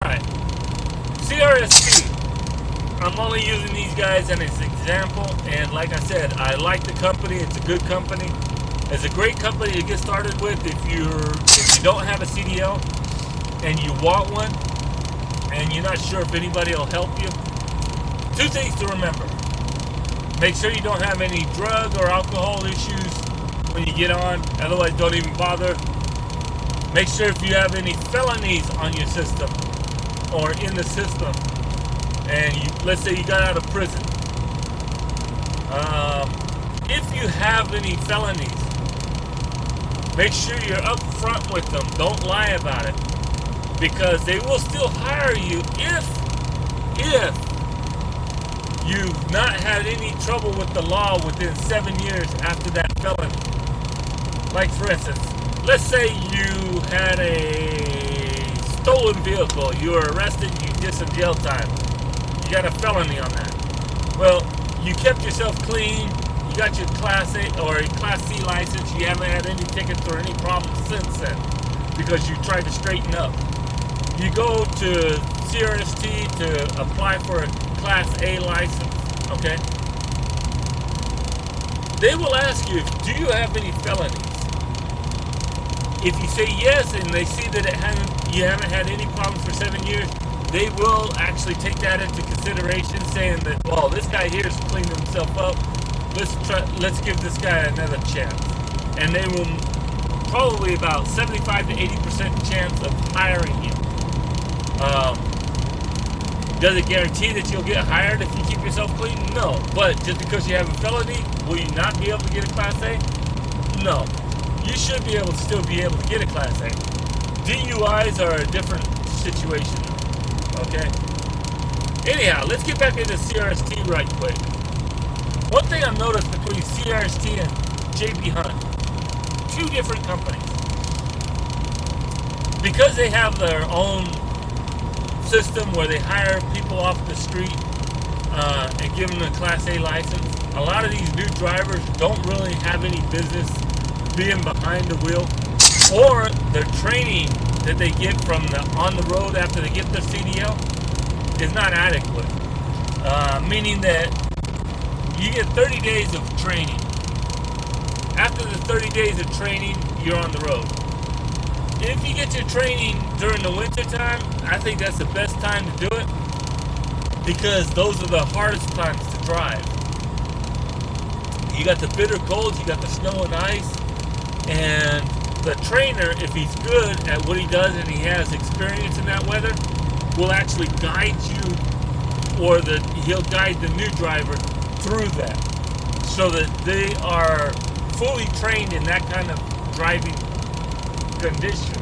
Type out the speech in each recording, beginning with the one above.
Alright, CRST. I'm only using these guys as an example, and like I said, I like the company. It's a good company. It's a great company to get started with if you don't have a CDL and you want one and you're not sure if anybody will help you. Two things to remember. Make sure you don't have any drug or alcohol issues when you get on, otherwise don't even bother. Make sure if you have any felonies on your system or in the system, and let's say you got out of prison. If you have any felonies, make sure you're up front with them. Don't lie about it, because they will still hire you if you've not had any trouble with the law within 7 years after that felony. Like for instance, let's say you had a stolen vehicle, you were arrested, you did some jail time, you got a felony on that. Well, you kept yourself clean, you got your Class A or a Class C license, you haven't had any tickets or any problems since then because you tried to straighten up. You go to CRST to apply for a Class A license, okay? They will ask you, do you have any felonies? If you say yes and they see that you haven't had any problems for 7 years, they will actually take that into consideration, saying that, well, this guy here is cleaning himself up. Let's give this guy another chance. And they will probably about 75 to 80% chance of hiring you. Does it guarantee that you'll get hired if you keep yourself clean? No. But just because you have a felony, will you not be able to get a Class A? No. You should be able to still be able to get a Class A. DUIs are a different situation. Okay? Anyhow, let's get back into CRST right quick. One thing I've noticed between CRST and JB Hunt, two different companies. Because they have their own system where they hire people off the street and give them a Class A license, a lot of these new drivers don't really have any business being behind the wheel, or their training that they get from on the road after they get their CDL is not adequate. Meaning that you get 30 days of training. After the 30 days of training, you're on the road. If you get your training during the winter time, I think that's the best time to do it, because those are the hardest times to drive. You got the bitter cold, you got the snow and ice, and the trainer, if he's good at what he does and he has experience in that weather, will actually guide you, or he'll guide the new driver through that, so that they are fully trained in that kind of driving condition.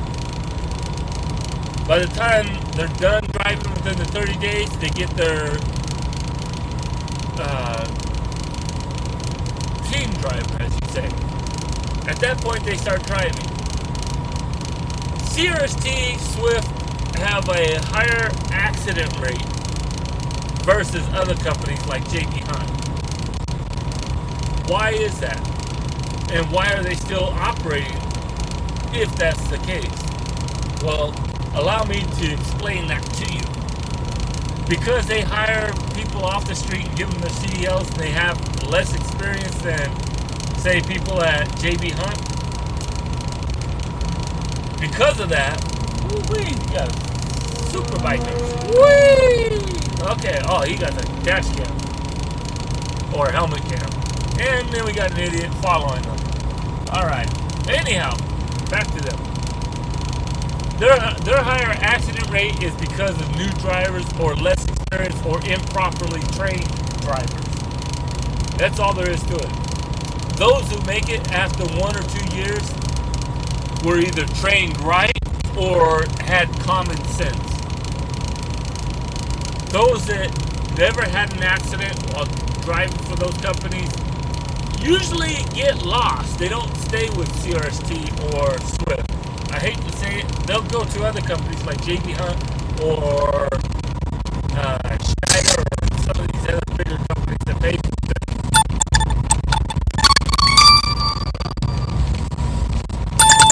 By the time they're done driving within the 30 days, they get their team driver, as you say. At that point, they start driving. CRST, Swift have a higher accident rate versus other companies like JB Hunt. Why is that? And why are they still operating if that's the case? Well, allow me to explain that to you. Because they hire people off the street and give them their CDLs, and they have less experience than, say, people at JB Hunt. Because of that, woo-wee, you got a super biker. Whee! Okay, oh, he got the dash cam. Or helmet cam. And then we got an idiot following them. Alright, anyhow, back to them. Their higher accident rate is because of new drivers or less experienced or improperly trained drivers. That's all there is to it. Those who make it after 1 or 2 years were either trained right or had common sense. Those that never had an accident while driving for those companies usually get lost. They don't stay with CRST or Swift. I hate to say it, they'll go to other companies like JB Hunt or